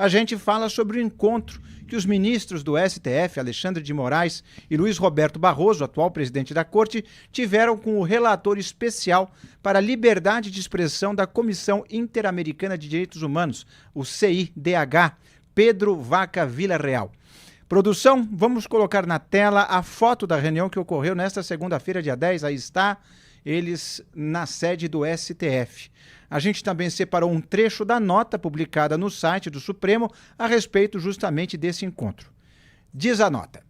a gente fala sobre o encontro que os ministros do STF, Alexandre de Moraes e Luiz Roberto Barroso, atual presidente da Corte, tiveram com o relator especial para a liberdade de expressão da Comissão Interamericana de Direitos Humanos, o CIDH, Pedro Vaca Villarreal. Produção, vamos colocar na tela a foto da reunião que ocorreu nesta segunda-feira, dia 10, aí está, eles na sede do STF. A gente também separou um trecho da nota publicada no site do Supremo a respeito justamente desse encontro. Diz a nota: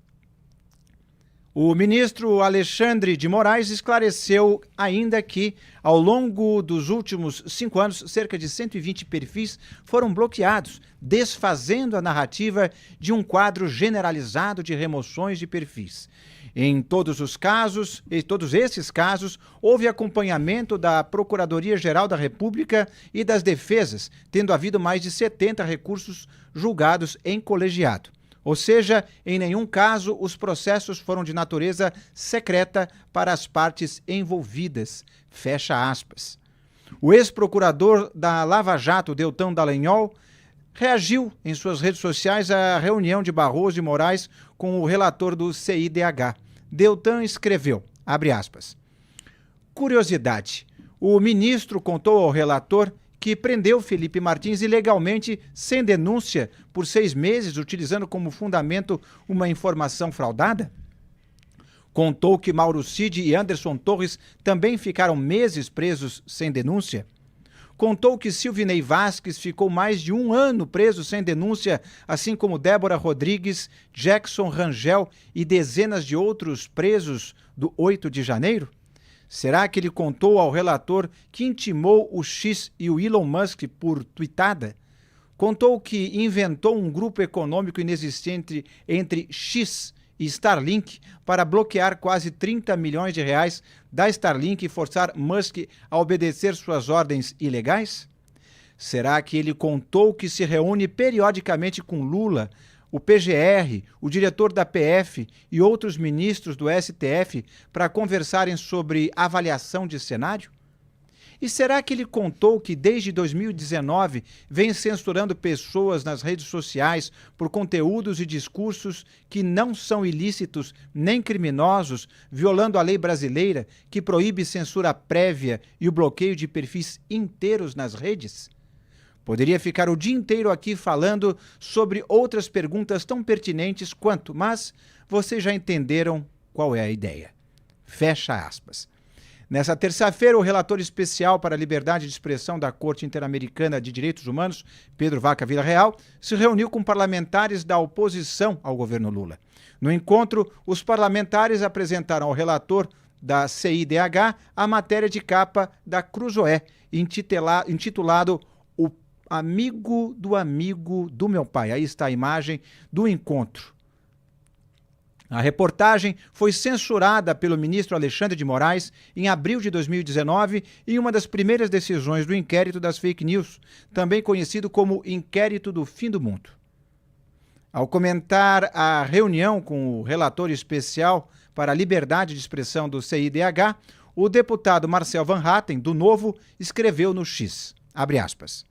o ministro Alexandre de Moraes esclareceu ainda que, ao longo dos últimos 5 anos, cerca de 120 perfis foram bloqueados, desfazendo a narrativa de um quadro generalizado de remoções de perfis. Em todos esses casos, houve acompanhamento da Procuradoria-Geral da República e das Defesas, tendo havido mais de 70 recursos julgados em colegiado. Ou seja, em nenhum caso os processos foram de natureza secreta para as partes envolvidas. Fecha aspas. O ex-procurador da Lava Jato, Deltan Dallagnol, reagiu em suas redes sociais à reunião de Barroso e Moraes com o relator do CIDH. Deltan escreveu, abre aspas, curiosidade, o ministro contou ao relator que prendeu Felipe Martins ilegalmente, sem denúncia, por 6 meses, utilizando como fundamento uma informação fraudada? Contou que Mauro Cid e Anderson Torres também ficaram meses presos sem denúncia? Contou que Silvinei Vasquez ficou mais de 1 ano preso sem denúncia, assim como Débora Rodrigues, Jackson Rangel e dezenas de outros presos do 8 de janeiro? Será que ele contou ao relator que intimou o X e o Elon Musk por tuitada? Contou que inventou um grupo econômico inexistente entre X e Starlink para bloquear quase 30 milhões de reais da Starlink e forçar Musk a obedecer suas ordens ilegais? Será que ele contou que se reúne periodicamente com Lula, o PGR, o diretor da PF e outros ministros do STF para conversarem sobre avaliação de cenário? E será que ele contou que desde 2019 vem censurando pessoas nas redes sociais por conteúdos e discursos que não são ilícitos nem criminosos, violando a lei brasileira que proíbe censura prévia e o bloqueio de perfis inteiros nas redes? Poderia ficar o dia inteiro aqui falando sobre outras perguntas tão pertinentes quanto, mas vocês já entenderam qual é a ideia. Fecha aspas. Nessa terça-feira, o relator especial para a liberdade de expressão da Corte Interamericana de Direitos Humanos, Pedro Vaca Villarreal, se reuniu com parlamentares da oposição ao governo Lula. No encontro, os parlamentares apresentaram ao relator da CIDH a matéria de capa da Cruzoé, intitulado O Amigo do Meu Pai. Aí está a imagem do encontro. A reportagem foi censurada pelo ministro Alexandre de Moraes em abril de 2019 em uma das primeiras decisões do inquérito das fake news, também conhecido como Inquérito do Fim do Mundo. Ao comentar a reunião com o relator especial para a liberdade de expressão do CIDH, o deputado Marcel Van Hatten, do Novo, escreveu no X, abre aspas,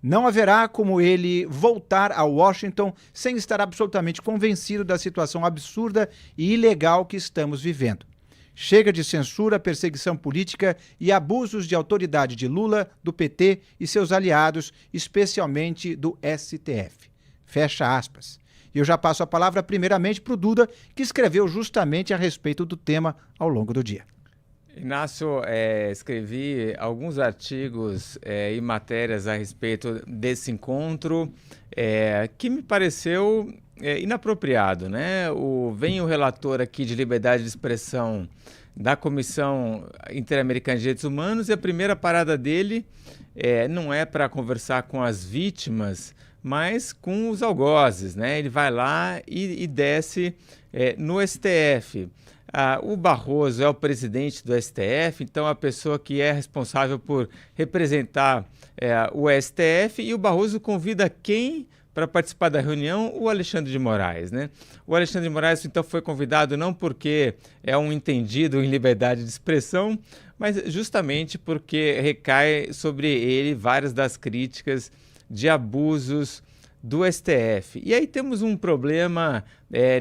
não haverá como ele voltar a Washington sem estar absolutamente convencido da situação absurda e ilegal que estamos vivendo. Chega de censura, perseguição política e abusos de autoridade de Lula, do PT e seus aliados, especialmente do STF. Fecha aspas. E eu já passo a palavra primeiramente para o Duda, que escreveu justamente a respeito do tema ao longo do dia. Inácio, escrevi alguns artigos e matérias a respeito desse encontro que me pareceu inapropriado, né? Vem o relator aqui de liberdade de expressão da Comissão Interamericana de Direitos Humanos e a primeira parada dele não é para conversar com as vítimas, mas com os algozes, né? Ele vai lá e desce no STF. O Barroso é o presidente do STF, então a pessoa que é responsável por representar o STF, e o Barroso convida quem para participar da reunião? O Alexandre de Moraes, né? O Alexandre de Moraes, então, foi convidado não porque é um entendido em liberdade de expressão, mas justamente porque recai sobre ele várias das críticas de abusos do STF. E aí temos um problema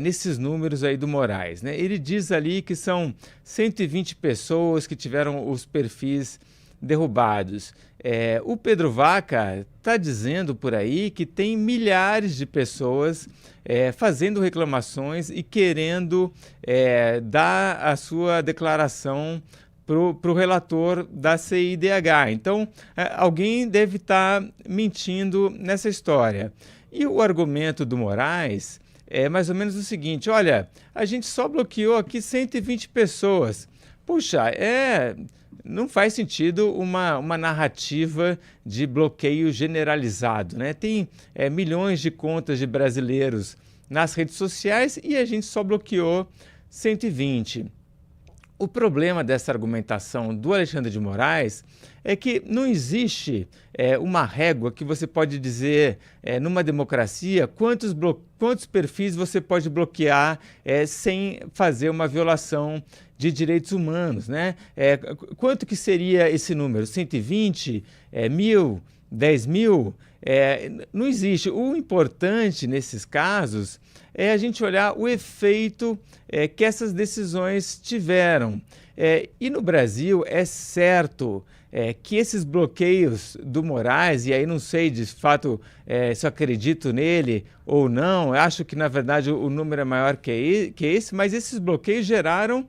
nesses números aí do Moraes, né? Ele diz ali que são 120 pessoas que tiveram os perfis derrubados. O Pedro Vaca está dizendo por aí que tem milhares de pessoas fazendo reclamações e querendo dar a sua declaração para o relator da CIDH. Então, alguém deve estar mentindo nessa história. E o argumento do Moraes é mais ou menos o seguinte: olha, a gente só bloqueou aqui 120 pessoas. Puxa, não faz sentido uma narrativa de bloqueio generalizado, né? Tem milhões de contas de brasileiros nas redes sociais e a gente só bloqueou 120. O problema dessa argumentação do Alexandre de Moraes é que não existe uma régua que você pode dizer, numa democracia, quantos perfis você pode bloquear sem fazer uma violação de direitos humanos, né? Quanto que seria esse número? 120? 1.000? 10.000? Não existe. O importante nesses casos é a gente olhar o efeito que essas decisões tiveram. E no Brasil é certo que esses bloqueios do Moraes, e aí não sei de fato se eu acredito nele ou não, acho que na verdade o número é maior que esse, mas esses bloqueios geraram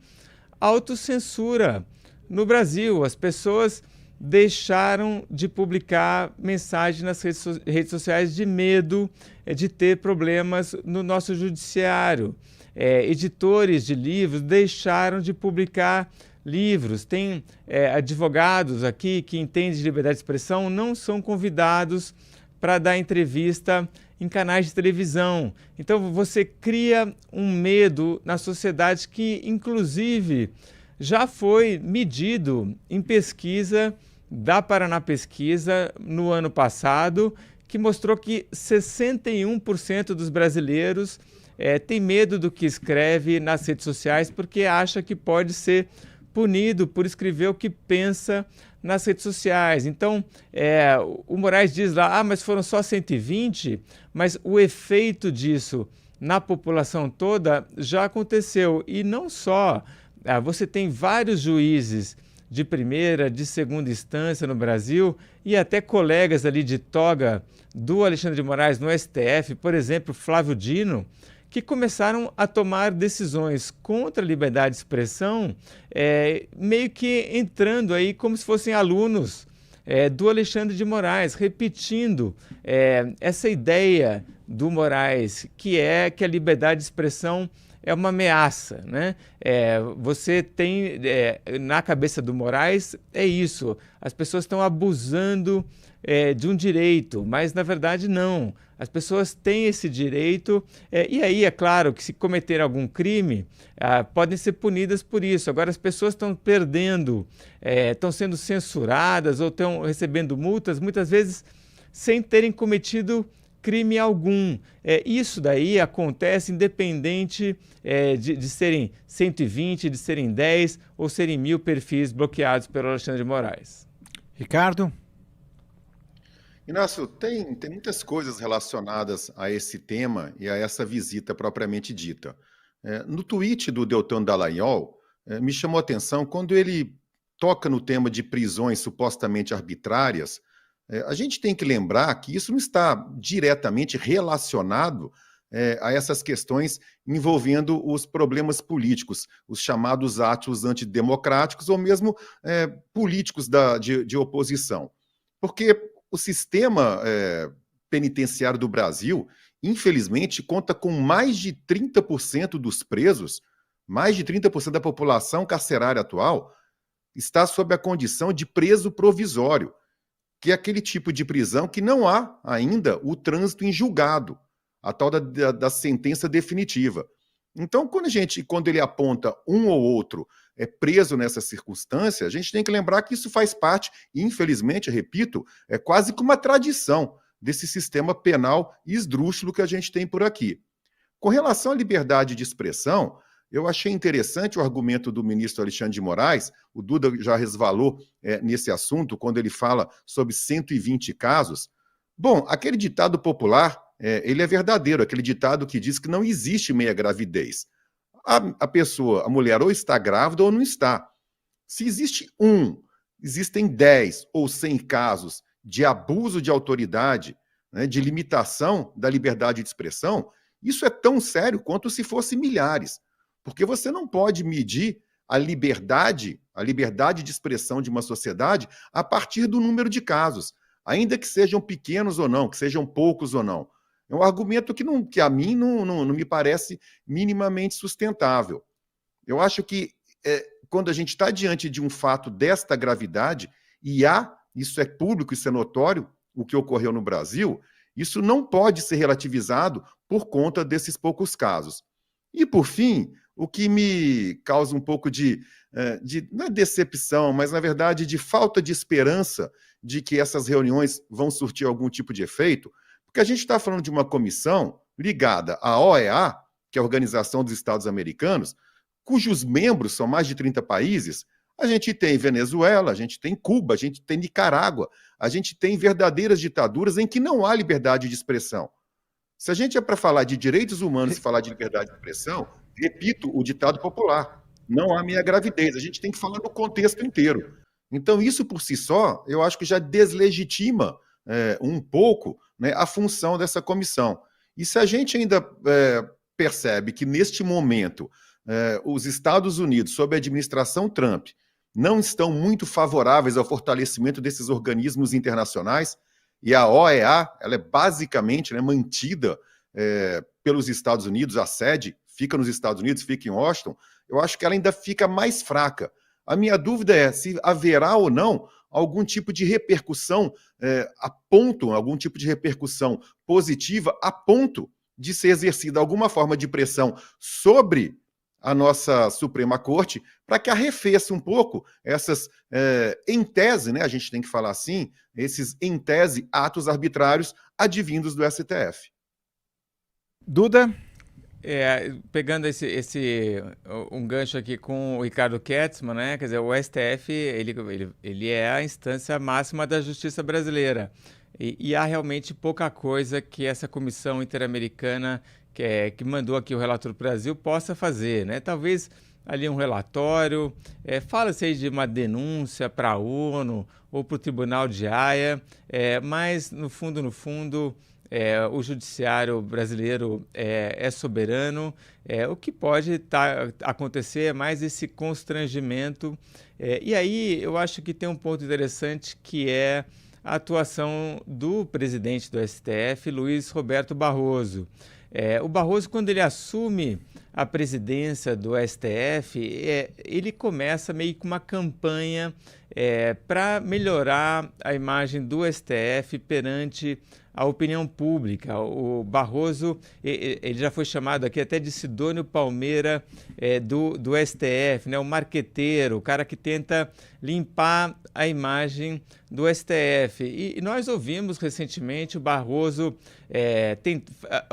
autocensura no Brasil. As pessoas deixaram de publicar mensagens nas redes sociais de medo de ter problemas no nosso judiciário. Editores de livros deixaram de publicar livros. Tem advogados aqui que entendem de liberdade de expressão, não são convidados para dar entrevista em canais de televisão. Então você cria um medo na sociedade que, inclusive, já foi medido em pesquisa da Paraná Pesquisa no ano passado, que mostrou que 61% dos brasileiros tem medo do que escreve nas redes sociais porque acha que pode ser punido por escrever o que pensa nas redes sociais. Então, o Moraes diz lá, mas foram só 120, mas o efeito disso na população toda já aconteceu. E não só, você tem vários juízes de primeira, de segunda instância no Brasil e até colegas ali de toga do Alexandre de Moraes no STF, por exemplo, Flávio Dino, que começaram a tomar decisões contra a liberdade de expressão, meio que entrando aí como se fossem alunos do Alexandre de Moraes, repetindo essa ideia do Moraes, que é que a liberdade de expressão é uma ameaça, né? Você tem, na cabeça do Moraes, é isso, as pessoas estão abusando de um direito, mas na verdade não. As pessoas têm esse direito e aí é claro que se cometer algum crime, podem ser punidas por isso. Agora as pessoas estão perdendo, estão sendo censuradas ou estão recebendo multas, muitas vezes sem terem cometido crime algum. Isso daí acontece independente de serem 120, de serem 10 ou serem 1.000 perfis bloqueados pelo Alexandre de Moraes. Ricardo? Inácio, tem muitas coisas relacionadas a esse tema e a essa visita propriamente dita. No tweet do Deltan Dallagnol, me chamou a atenção quando ele toca no tema de prisões supostamente arbitrárias. A gente tem que lembrar que isso não está diretamente relacionado a essas questões envolvendo os problemas políticos, os chamados atos antidemocráticos ou mesmo políticos de oposição. Porque o sistema penitenciário do Brasil, infelizmente, conta com mais de 30% dos presos, mais de 30% da população carcerária atual, está sob a condição de preso provisório, que é aquele tipo de prisão que não há ainda o trânsito em julgado, a tal da sentença definitiva. Então, quando ele aponta um ou outro preso nessa circunstância, a gente tem que lembrar que isso faz parte, infelizmente, repito, é quase que uma tradição desse sistema penal esdrúxulo que a gente tem por aqui. Com relação à liberdade de expressão, eu achei interessante o argumento do ministro Alexandre de Moraes. O Duda já resvalou nesse assunto, quando ele fala sobre 120 casos. Bom, aquele ditado popular, ele é verdadeiro, aquele ditado que diz que não existe meia gravidez. A pessoa, a mulher, ou está grávida ou não está. Se existe existem 10 ou 100 casos de abuso de autoridade, né, de limitação da liberdade de expressão, isso é tão sério quanto se fosse milhares. Porque você não pode medir a liberdade de expressão de uma sociedade a partir do número de casos, ainda que sejam pequenos ou não, que sejam poucos ou não. É um argumento que a mim não me parece minimamente sustentável. Eu acho que quando a gente está diante de um fato desta gravidade, isso é público, isso é notório, o que ocorreu no Brasil, isso não pode ser relativizado por conta desses poucos casos. E, por fim, o que me causa um pouco não é decepção, mas, na verdade, de falta de esperança de que essas reuniões vão surtir algum tipo de efeito, porque a gente está falando de uma comissão ligada à OEA, que é a Organização dos Estados Americanos, cujos membros são mais de 30 países. A gente tem Venezuela, a gente tem Cuba, a gente tem Nicarágua, a gente tem verdadeiras ditaduras em que não há liberdade de expressão. Se a gente é para falar de direitos humanos e falar de liberdade de expressão, repito o ditado popular, não há meia gravidez, a gente tem que falar no contexto inteiro. Então, isso por si só, eu acho que já deslegitima um pouco, né, a função dessa comissão. E se a gente ainda percebe que, neste momento, os Estados Unidos, sob a administração Trump, não estão muito favoráveis ao fortalecimento desses organismos internacionais, e a OEA, ela é basicamente, né, mantida pelos Estados Unidos, a sede fica nos Estados Unidos, fica em Washington, eu acho que ela ainda fica mais fraca. A minha dúvida é se haverá ou não algum tipo de repercussão algum tipo de repercussão positiva a ponto de ser exercida alguma forma de pressão sobre a nossa Suprema Corte para que arrefeça um pouco essas, em tese, né, a gente tem que falar assim, esses, em tese, atos arbitrários advindos do STF. Duda? Pegando um gancho aqui com o Ricardo Ketzmann, né? Quer dizer, o STF ele é a instância máxima da justiça brasileira. E há realmente pouca coisa que essa comissão interamericana que mandou aqui o relator do Brasil possa fazer, né? Talvez ali um relatório, fala-se aí de uma denúncia para a ONU ou para o Tribunal de Haia, mas no fundo, o judiciário brasileiro é soberano. O que pode acontecer é mais esse constrangimento. E aí eu acho que tem um ponto interessante que é a atuação do presidente do STF, Luiz Roberto Barroso. O Barroso, quando ele assume a presidência do STF, ele começa meio que uma campanha para melhorar a imagem do STF perante a opinião pública. O Barroso, ele já foi chamado aqui até de Sidônio Palmeira do STF, né? O marqueteiro, o cara que tenta limpar a imagem do STF. E nós ouvimos recentemente o Barroso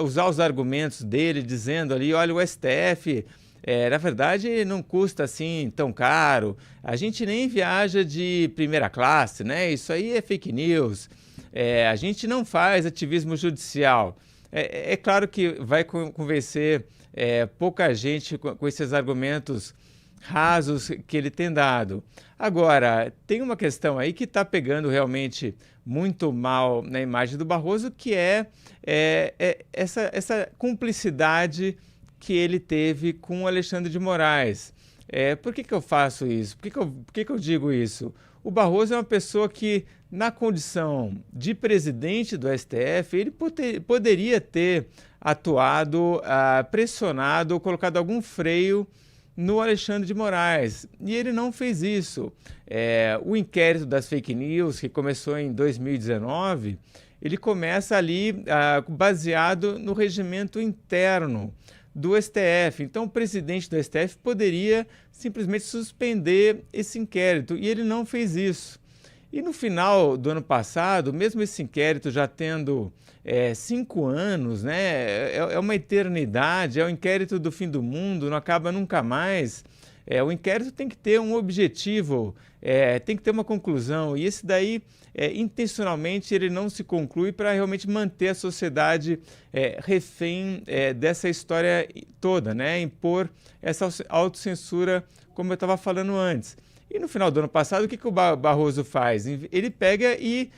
usar os argumentos dele, dizendo ali, olha, o STF... na verdade, não custa assim tão caro. A gente nem viaja de primeira classe, né? Isso aí é fake news. A gente não faz ativismo judicial. É claro que vai convencer pouca gente com esses argumentos rasos que ele tem dado. Agora, tem uma questão aí que está pegando realmente muito mal na imagem do Barroso, que é essa cumplicidade que ele teve com o Alexandre de Moraes. Por que eu faço isso? Por que eu digo isso? O Barroso é uma pessoa que, na condição de presidente do STF, ele poderia ter atuado, pressionado ou colocado algum freio no Alexandre de Moraes. E ele não fez isso. O inquérito das fake news, que começou em 2019, ele começa ali baseado no regimento interno do STF. Então, o presidente do STF poderia simplesmente suspender esse inquérito, e ele não fez isso. E no final do ano passado, mesmo esse inquérito já tendo 5 anos, né, é uma eternidade, é o inquérito do fim do mundo, não acaba nunca mais. O inquérito tem que ter um objetivo, tem que ter uma conclusão, e esse daí, intencionalmente, ele não se conclui para realmente manter a sociedade refém dessa história toda, né? Impor essa autocensura, como eu estava falando antes. E no final do ano passado, o que o Barroso faz? Ele pega e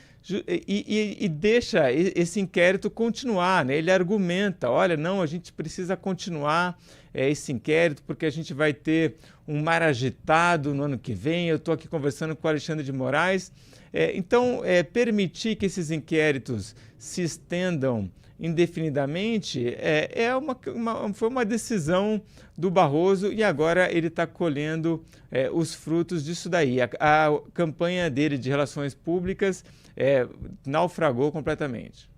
deixa esse inquérito continuar, né? Ele argumenta, olha, não, a gente precisa continuar esse inquérito porque a gente vai ter um mar agitado no ano que vem. Eu estou aqui conversando com o Alexandre de Moraes. Então, permitir que esses inquéritos se estendam indefinidamente foi uma decisão do Barroso, e agora ele está colhendo os frutos disso daí. A campanha dele de relações públicas naufragou completamente.